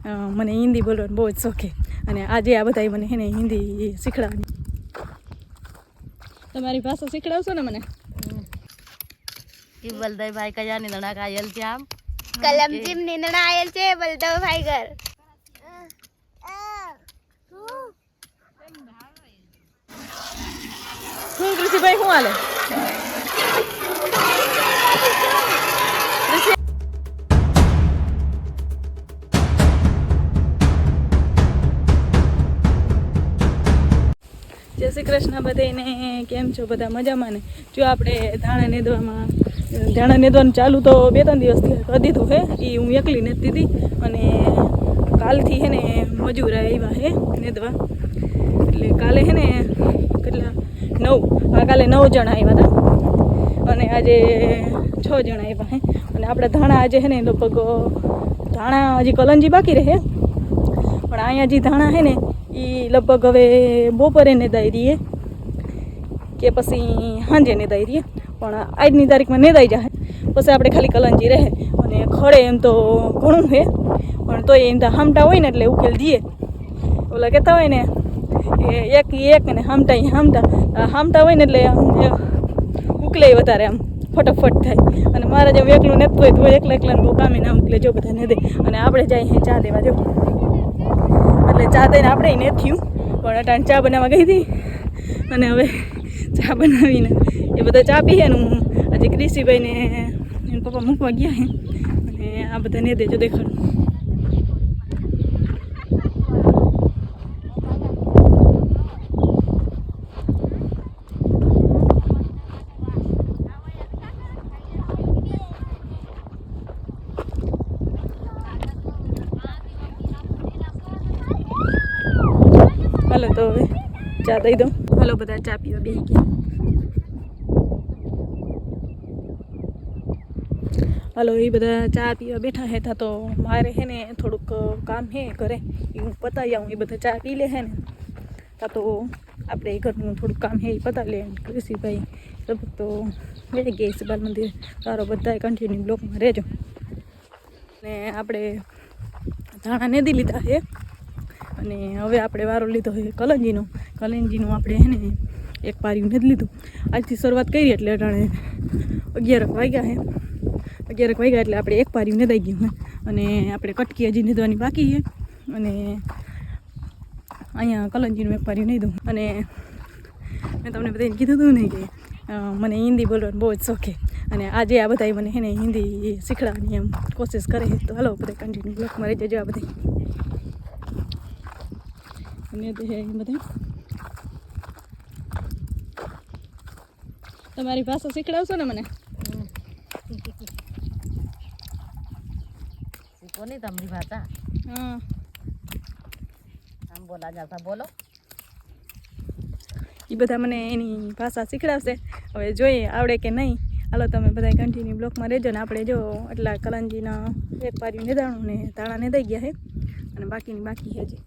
મને હિન્દી બોલવાનો બહુ જ શોખ છે અને આજે આ બધા મને હે ને હિન્દી શીખડાવવાની. તમારી ભાષા શીખડાવશો ને મને? બલદેવભાઈ કયા નિંદણા કાયલ છે આમ કલમજીમ નિંદણા આયેલ છે બલદેવભાઈ ઘર. શું કૃષિભાઈ શું હાલે? જય શ્રી કૃષ્ણ બધાને. કેમ છો બધા? મજામાં ને? જો આપણે ધાણા નેદવાનું ચાલુ તો 2-3 દિવસથી કરી દીધું હે. એ હું એકલી નેતી હતી અને કાલથી હે ને મજૂર આવ્યા હે નેદવા. એટલે કાલે હે ને કેટલા 9 કાલે 9 જણા આવ્યા હતા અને આજે 6 જણા આવ્યા હે. અને આપણે ધાણા આજે હે ને લગભગ ધાણા હજી કલંજી બાકી રહે પણ અહીંયા જે ધાણા હે ને એ લગભગ હવે બપોરે નેદાઈ રહીએ કે પછી સાંજે નેદાઈ રહીએ પણ આજની તારીખમાં નેદાઈ જાય પછી આપણે ખાલી કલંજી રહે અને ખડે એમ તો ઘણું છે પણ તોય એમ તો હામટા હોય ને એટલે ઉકેલ દઈએ. ઓલા કહેતા હોય ને એક ને હામટા હોય ને એટલે ઉકલે વધારે આમ ફટાફટ થાય. અને મારા જેમ એકલું નેતું હોય તો એકલાને બહુ કામે ના ઉકલે. જો બધા ને દે અને આપણે જાય ચા દેવા જો એટલે ચા દઈને આપણે ને થયું પણ અટાણ ચા બનાવવા ગઈ હતી અને હવે ચા બનાવીને એ બધા ચા પીએ ને હું આજે ક્રિશીભાઈને એના પપ્પા મૂકવા ગયા હે અને આ બધા ને દેજો દેખાડું. હાલો તો હવે ચા દઈ દઉં. હાલો બધા ચા પીવા બેસી ગયા. હાલો એ બધા ચા પીવા બેઠા હતા તો મારે હે ને થોડુંક કામ હે ઘરે એ હું પતાવી આવું. એ બધા ચા પી લે હે ને તો આપણે ઘરનું થોડુંક કામ હે એ પતાવી લે. કૃષિભાઈ લગભગ તો બેસી ગયા છે બાલ મંદિર. તારો બધા કન્ટિન્યુ બ્લોકમાં રહેજો. ને આપણે ધાણા નેદી લીધા છે અને હવે આપણે વારો લીધો છે કલંજીનું આપણે હે ને એક પાર્યું નેદી લીધું. આજથી શરૂઆત કરી એટલે અટાણે 11 વાગ્યા છે. 11 વાગ્યા એટલે આપણે એક પાર્યું નેદાઈ ગયું હે અને આપણે કટકી હજી નેદવાની બાકી છે અને અહીંયા કલંજીનું એક પાર્યું નેદું. અને મેં તમને બધાને કીધું હતું ને કે મને હિન્દી બોલવાનો બહુ જ શોખ છે અને આજે આ બધા મને હે ને હિન્દી શીખડાવવાની એમ કોશિશ કરે છે. તો હાલો બધા કન્ટિન્યુ બ્લોકમાં રહી જજો. આ બધા અને તે બધા તમારી ભાષા શીખડાવશો ને મને? શીખો નહીં તમારી ભાષા. હા આમ બોલા જતા બોલો. એ બધા મને એની ભાષા શીખડાવશે. હવે જોઈએ આવડે કે નહીં. હાલો તમે બધા કન્ટિન્યુ બ્લોકમાં રહેજો ને આપણે જો એટલા કલંજીના એક પાર્યું નેદાણું ને ધાણા નેદાઈ ગયા છે અને બાકીની બાકી છે હજી.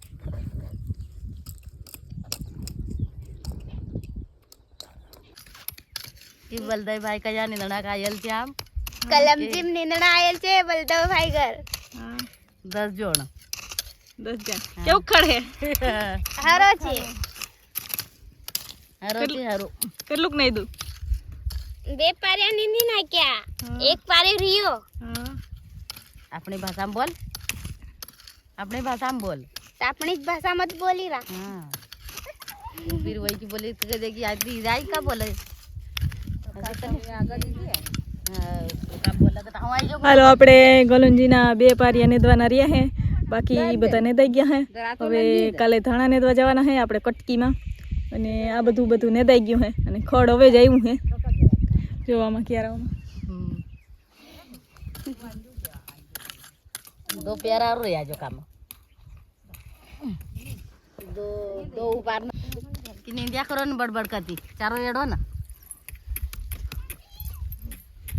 બલદેવભાઈ કયા નિંદણા કાયલ છે આમ કલમજીમ નિંદણા આયેલ છે બલદેવભાઈ ઘર. 10 જણ. 10 જણ કેવું ખડે હારો છે. હારો કેટલુંક નેદું? 2 પાર્યા નીંદી નાખ્યા. એક પાર્યો રહ્યો. આપણી ભાષામાં બોલ. આપણી ભાષામાં બોલ. આપણી જ ભાષામાં જ બોલી રા. हाँ फिर वही की बोले तो देखिए आज राय का बोले હાલો આપણે ગલુંજીના 2 પારિયા નેદવાના રહ્યા હે. બાકી બધા નેદાઈ ગયા હે. હવે કાલે ધાણા નેદવા જવાના હે આપણે કટકીમાં અને આ બધું નેદાઈ ગયું હે અને ખડ હવે જ આવ્યું હે જોવામાં ક્યારામાં. दो प्यारा और रहा जो काम दो ऊपर कि निंदिया करो न बड़बड़ करती चारों एड़ो ना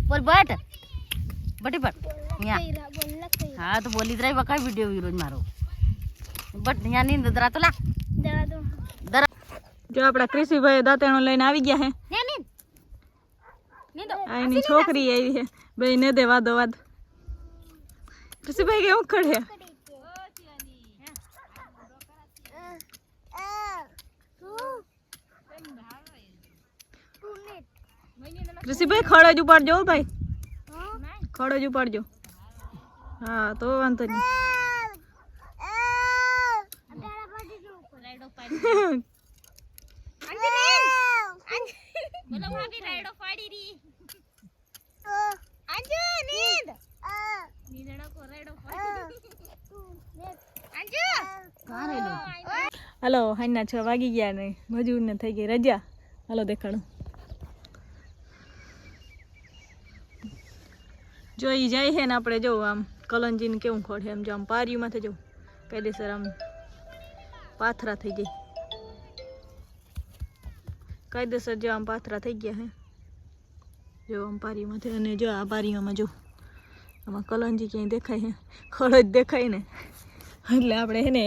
बोल बट बटी बट हाँ तो बोली रही वका वीडियो वीरोज मारो बट यहाँ नींद दरा तो ला જો આપણા કૃષિભાઈ દાંતેણો લઈને આવી ગયા હે. આ એની છોકરી આવી છે બે ને દે વાદો વાદ. કૃષિભાઈ કેવું ખડે કૃષિભાઈ ખડ જ ઉપાડજો હો ભાઈ, ખડ જ ઉપાડજો. હા તો વાંધો નહીં. હાલો હાઈના 6 વાગી ગયા ને મજૂરને થઈ ગઈ રજા. હાલો દેખાડો. જો ઈ જાય છે ને આપણે જો આમ કલંજીને કેવું ખોડ છે એમ જો આમ પારીમાંથી જો કાયદેસર આમ પાથરા થઈ જાય કાયદેસર જો આમ પાથરા થઈ ગયા હે જો આમ પારીમાંથી. અને જો આ પારીમાં જો આમાં કલંજી ક્યાંય દેખાય છે ખડ જ દેખાય ને એટલે આપણે હે ને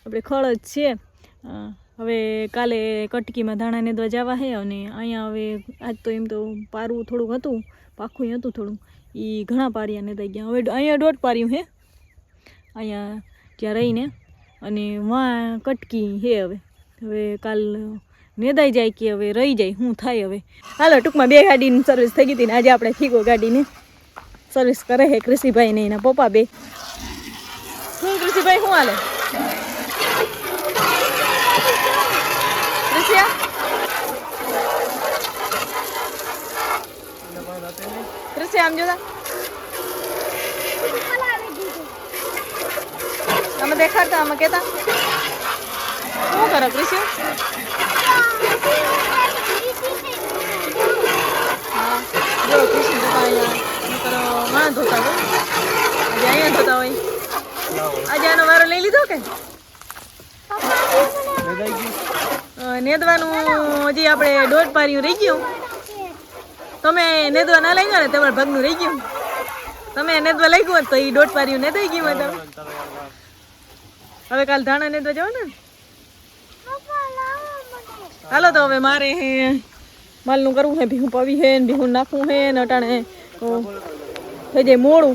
આપણે ખડ જ છે. હવે કાલે કટકીમાં ધાણા નેદવા જવા છે અને અહીંયા હવે આજ તો એમ તો પારવું થોડુંક હતું પાખું હતું થોડું એ ઘણા પારિયા નેદાઈ ગયા. હવે અહીંયા 1.5 પાર્યું હે અહીંયા ત્યાં રહીને અને વાં કટકી હે. હવે કાલ નેદાઈ જાય કે હવે રહી જાય શું થાય હવે. હાલો ટૂંકમાં 2 ગાડીની સર્વિસ થઈ ગઈ હતી ને આજે આપણે ફીગો ગાડીની સર્વિસ કરે છે કૃષિભાઈ ને એના પપ્પા બે. શું કૃષિભાઈ શું હાલે? કૃષિ આમ જોતા અમે દેખાડતા અમે કેતા શું કરો કૃષિ? હા જો કૃષિ જોતા અહીંયા વાં ધોતા હોય આજે અહીંયા ધોતા હોય. આજે આનો વારો લઈ લીધો કે નેદવાનું હજી આપણે 1.5 પાર્યું રહી ગયું. તમે નેદવા ના લઈ ગયો ને તમારા ભાગનું રહી ગયું. તમે નેદવા લઈ ગયો તો એ 1.5 પાર્યું નેદાઈ ગયું હોય. હવે કાલ ધાણા નેદવા જાવ ને. હાલો તો હવે મારે માલનું કરવું છે ભીહું પવી છે ને ભીહું નાખવું છે ને અટાણે થઈ જાય મોડું.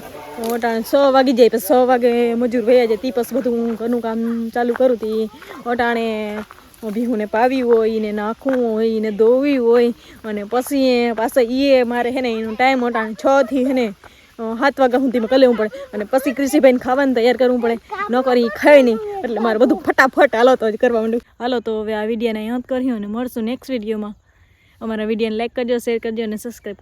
અટાણે 6 વાગી જાય પછી 6 વાગે મજૂર વયા જાય તી પછી બધું ઘરનું કામ ચાલુ કરું તી અટાણે ભીહુંને પાવી હોય ને નાખવું હોય ને દોવી હોય અને પછી પાછા એ મારે હે ને એનો ટાઈમ અટાણે 6 થી હે ને 7 વાગ્યા સુધીમાં કરી લેવું પડે અને પછી કૃષિભાઈને ખાવાનું તૈયાર કરવું પડે. ન કરી ખાય નહીં એટલે મારે બધું ફટાફટ હાલો તો જ કરવા માંડ્યું. હાલો તો હવે આ વિડીયોને અહીંયા જ કર્યો અને મળશું નેક્સ્ટ વિડીયોમાં. અમારા વિડીયોને લાઈક કરજો, શેર કરજો અને સબસ્ક્રાઈબ કરજો.